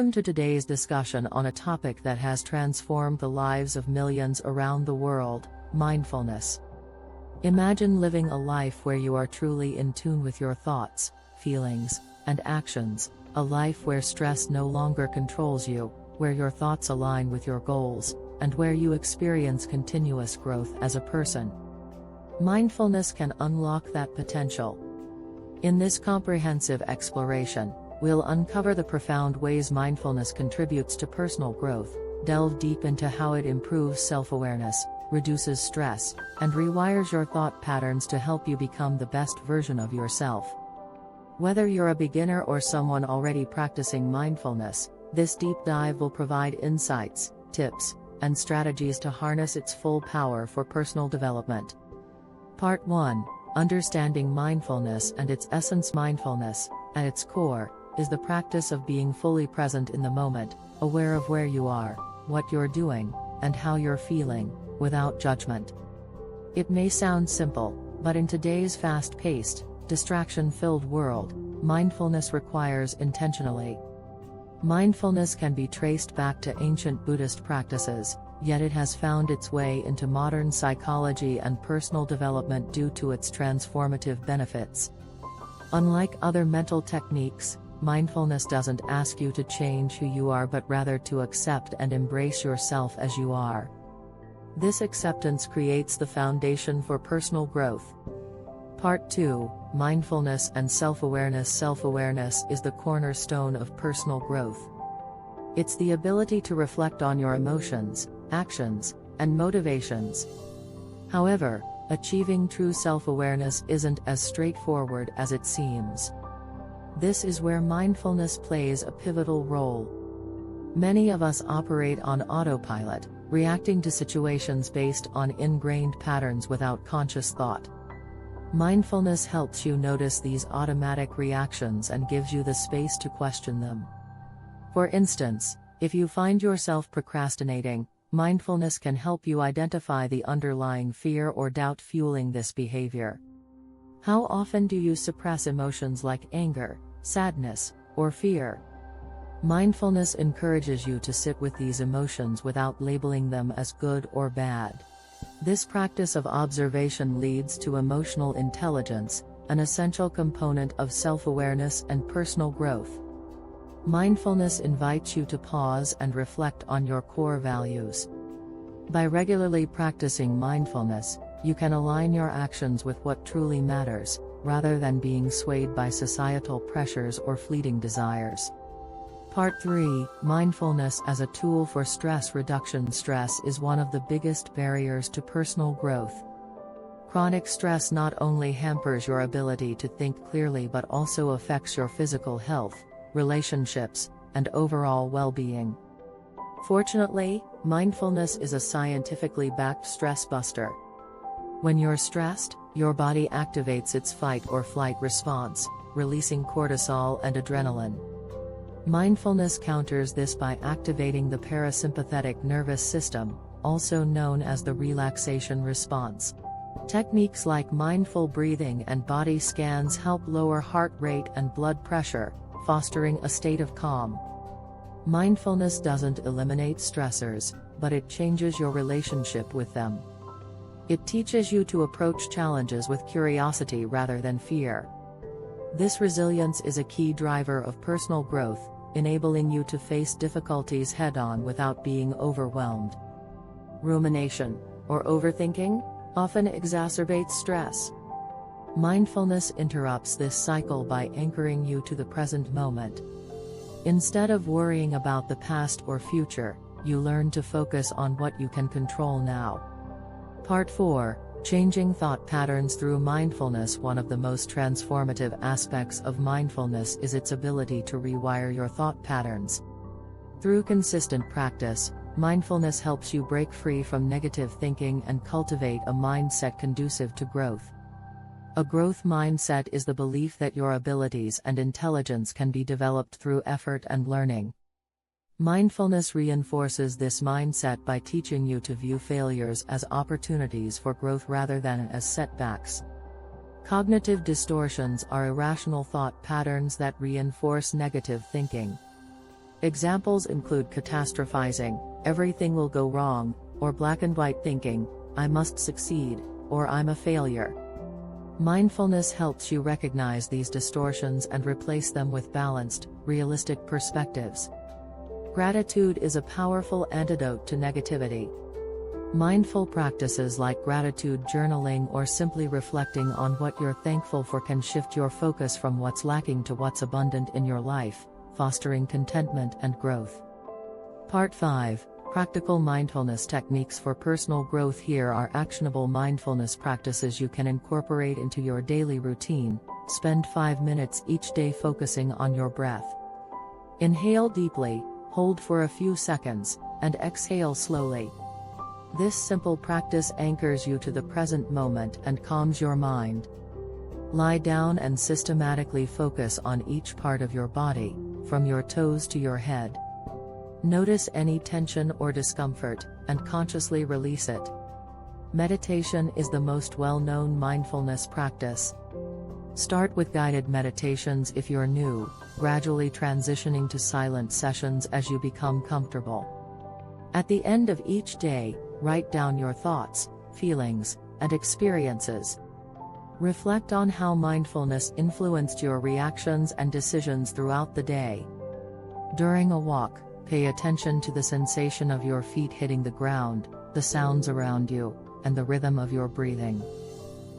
Welcome to today's discussion on a topic that has transformed the lives of millions around the world: mindfulness. Imagine living a life where you are truly in tune with your thoughts, feelings, and actions, a life where stress no longer controls you, where your thoughts align with your goals, and where you experience continuous growth as a person. Mindfulness can unlock that potential. In this comprehensive exploration, we'll uncover the profound ways mindfulness contributes to personal growth, delve deep into how it improves self-awareness, reduces stress, and rewires your thought patterns to help you become the best version of yourself. Whether you're a beginner or someone already practicing mindfulness, this deep dive will provide insights, tips, and strategies to harness its full power for personal development. Part 1. Understanding mindfulness and its essence. Mindfulness, at its core, is the practice of being fully present in the moment, aware of where you are, what you're doing, and how you're feeling, without judgment. It may sound simple, but in today's fast-paced, distraction-filled world, mindfulness requires intentionally. Mindfulness can be traced back to ancient Buddhist practices, yet it has found its way into modern psychology and personal development due to its transformative benefits. Unlike other mental techniques, mindfulness doesn't ask you to change who you are but rather to accept and embrace yourself as you are. This acceptance creates the foundation for personal growth. Part 2. Mindfulness and self-awareness. Self-awareness is the cornerstone of personal growth. It's the ability to reflect on your emotions, actions, and motivations. However, achieving true self-awareness isn't as straightforward as it seems. This is where mindfulness plays a pivotal role. Many of us operate on autopilot, reacting to situations based on ingrained patterns without conscious thought. Mindfulness helps you notice these automatic reactions and gives you the space to question them. For instance, if you find yourself procrastinating, mindfulness can help you identify the underlying fear or doubt fueling this behavior. How often do you suppress emotions like anger, sadness, or fear? Mindfulness encourages you to sit with these emotions without labeling them as good or bad. This practice of observation leads to emotional intelligence, an essential component of self-awareness and personal growth. Mindfulness invites you to pause and reflect on your core values. By regularly practicing mindfulness, you can align your actions with what truly matters, rather than being swayed by societal pressures or fleeting desires. Part 3. Mindfulness as a tool for stress reduction. Stress is one of the biggest barriers to personal growth. Chronic stress not only hampers your ability to think clearly but also affects your physical health, relationships, and overall well-being. Fortunately, mindfulness is a scientifically backed stress buster. When you're stressed, your body activates its fight or flight response, releasing cortisol and adrenaline. Mindfulness counters this by activating the parasympathetic nervous system, also known as the relaxation response. Techniques like mindful breathing and body scans help lower heart rate and blood pressure, fostering a state of calm. Mindfulness doesn't eliminate stressors, but it changes your relationship with them. It teaches you to approach challenges with curiosity rather than fear. This resilience is a key driver of personal growth, enabling you to face difficulties head-on without being overwhelmed. Rumination, or overthinking, often exacerbates stress. Mindfulness interrupts this cycle by anchoring you to the present moment. Instead of worrying about the past or future, you learn to focus on what you can control now. Part 4. Changing thought patterns through mindfulness. One of the most transformative aspects of mindfulness is its ability to rewire your thought patterns. Through consistent practice, mindfulness helps you break free from negative thinking and cultivate a mindset conducive to growth. A growth mindset is the belief that your abilities and intelligence can be developed through effort and learning. Mindfulness reinforces this mindset by teaching you to view failures as opportunities for growth rather than as setbacks. Cognitive distortions are irrational thought patterns that reinforce negative thinking. Examples include catastrophizing, everything will go wrong, or black and white thinking, I must succeed, or I'm a failure. Mindfulness helps you recognize these distortions and replace them with balanced, realistic perspectives. Gratitude is a powerful antidote to negativity. Mindful practices like gratitude journaling or simply reflecting on what you're thankful for can shift your focus from what's lacking to what's abundant in your life, fostering contentment and growth. Part 5. Practical mindfulness techniques for personal growth. Here are actionable mindfulness practices you can incorporate into your daily routine. Spend 5 minutes each day focusing on your breath. Inhale deeply, hold for a few seconds, and exhale slowly. This simple practice anchors you to the present moment and calms your mind. Lie down and systematically focus on each part of your body, from your toes to your head. Notice any tension or discomfort, and consciously release it. Meditation is the most well-known mindfulness practice. Start with guided meditations if you're new, gradually transitioning to silent sessions as you become comfortable. At the end of each day, write down your thoughts, feelings, and experiences. Reflect on how mindfulness influenced your reactions and decisions throughout the day. During a walk, pay attention to the sensation of your feet hitting the ground, the sounds around you, and the rhythm of your breathing.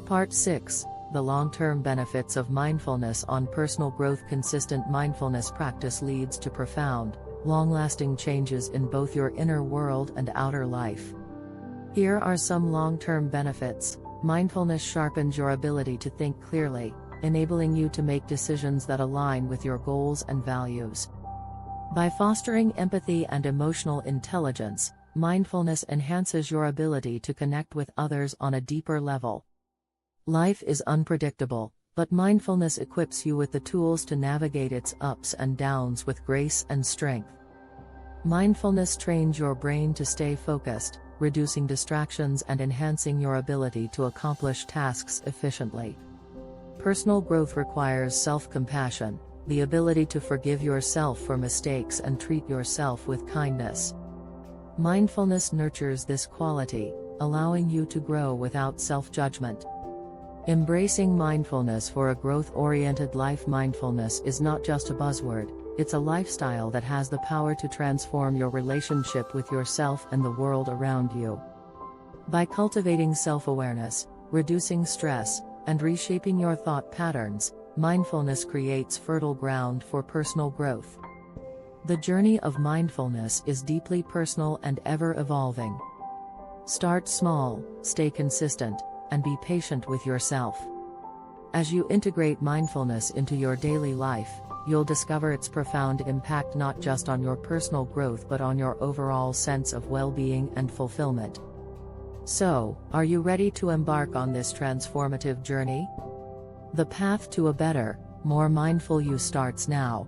Part 6. The long-term benefits of mindfulness on personal growth. Consistent mindfulness practice leads to profound, long-lasting changes in both your inner world and outer life. Here are some long-term benefits. Mindfulness sharpens your ability to think clearly, enabling you to make decisions that align with your goals and values. By fostering empathy and emotional intelligence, mindfulness enhances your ability to connect with others on a deeper level. Life is unpredictable, but mindfulness equips you with the tools to navigate its ups and downs with grace and strength. Mindfulness trains your brain to stay focused, reducing distractions and enhancing your ability to accomplish tasks efficiently. Personal growth requires self-compassion, the ability to forgive yourself for mistakes and treat yourself with kindness. Mindfulness nurtures this quality, allowing you to grow without self-judgment. Embracing mindfulness for a growth-oriented life. Mindfulness is not just a buzzword, it's a lifestyle that has the power to transform your relationship with yourself and the world around you. By cultivating self-awareness, reducing stress, and reshaping your thought patterns, mindfulness creates fertile ground for personal growth. The journey of mindfulness is deeply personal and ever-evolving. Start small, stay consistent, and be patient with yourself. As you integrate mindfulness into your daily life, you'll discover its profound impact not just on your personal growth but on your overall sense of well-being and fulfillment. So, are you ready to embark on this transformative journey? The path to a better, more mindful you starts now.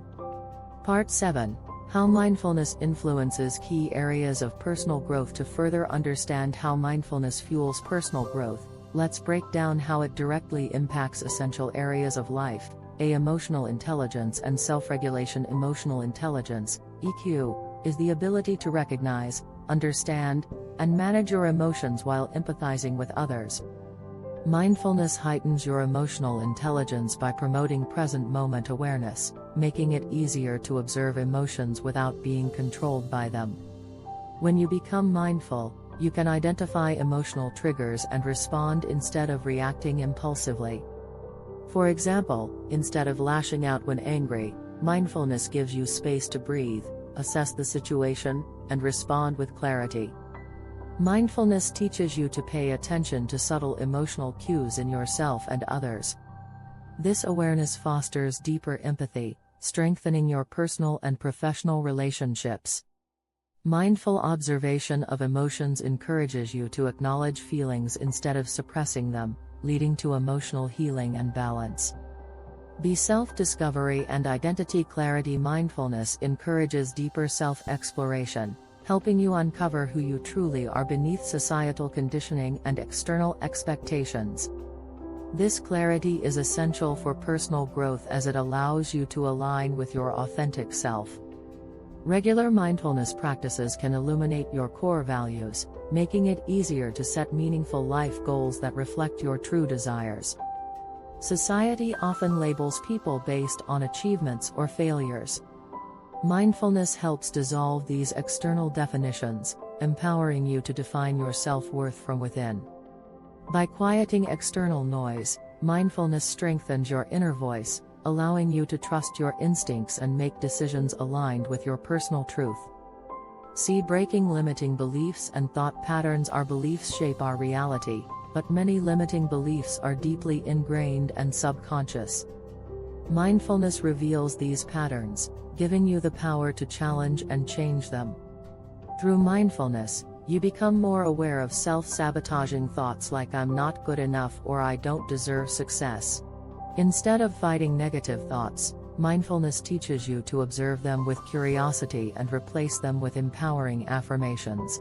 Part 7. How mindfulness influences key areas of personal growth. To further understand how mindfulness fuels personal growth, let's break down how it directly impacts essential areas of life: emotional intelligence and self-regulation. Emotional intelligence, EQ, is the ability to recognize, understand, and manage your emotions while empathizing with others. Mindfulness heightens your emotional intelligence by promoting present moment awareness, making it easier to observe emotions without being controlled by them. When you become mindful, you can identify emotional triggers and respond instead of reacting impulsively. For example, instead of lashing out when angry, mindfulness gives you space to breathe, assess the situation, and respond with clarity. Mindfulness teaches you to pay attention to subtle emotional cues in yourself and others. This awareness fosters deeper empathy, strengthening your personal and professional relationships. Mindful observation of emotions encourages you to acknowledge feelings instead of suppressing them, leading to emotional healing and balance. Be self-discovery and identity clarity. Mindfulness encourages deeper self-exploration, helping you uncover who you truly are beneath societal conditioning and external expectations. This clarity is essential for personal growth as it allows you to align with your authentic self. Regular mindfulness practices can illuminate your core values, making it easier to set meaningful life goals that reflect your true desires. Society often labels people based on achievements or failures. Mindfulness helps dissolve these external definitions, empowering you to define your self-worth from within. By quieting external noise, mindfulness strengthens your inner voice, allowing you to trust your instincts and make decisions aligned with your personal truth. See, breaking limiting beliefs and thought patterns. Our beliefs shape our reality, but many limiting beliefs are deeply ingrained and subconscious. Mindfulness reveals these patterns, giving you the power to challenge and change them. Through mindfulness, you become more aware of self-sabotaging thoughts like "I'm not good enough" or "I don't deserve success." Instead of fighting negative thoughts, mindfulness teaches you to observe them with curiosity and replace them with empowering affirmations.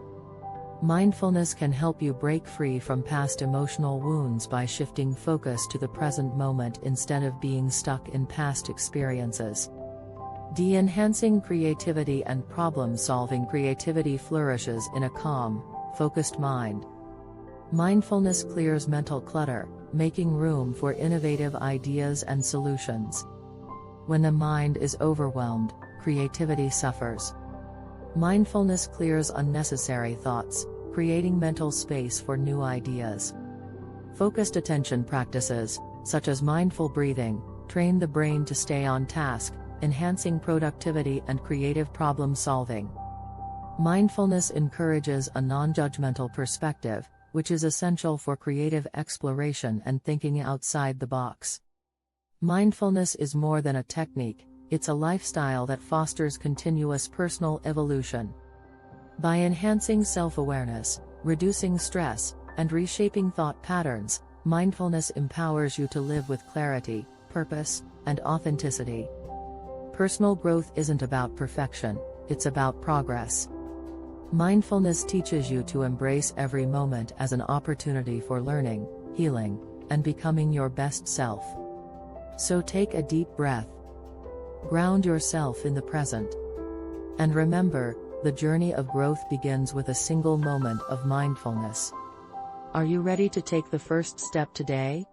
Mindfulness can help you break free from past emotional wounds by shifting focus to the present moment instead of being stuck in past experiences. Enhancing creativity and problem-solving. Creativity flourishes in a calm, focused mind. Mindfulness clears mental clutter, making room for innovative ideas and solutions. When the mind is overwhelmed, creativity suffers. Mindfulness clears unnecessary thoughts, creating mental space for new ideas. Focused attention practices, such as mindful breathing, train the brain to stay on task, enhancing productivity and creative problem-solving. Mindfulness encourages a non-judgmental perspective, which is essential for creative exploration and thinking outside the box. Mindfulness is more than a technique, it's a lifestyle that fosters continuous personal evolution. By enhancing self-awareness, reducing stress, and reshaping thought patterns, mindfulness empowers you to live with clarity, purpose, and authenticity. Personal growth isn't about perfection, it's about progress. Mindfulness teaches you to embrace every moment as an opportunity for learning, healing, and becoming your best self. So take a deep breath. Ground yourself in the present. And remember, the journey of growth begins with a single moment of mindfulness. Are you ready to take the first step today?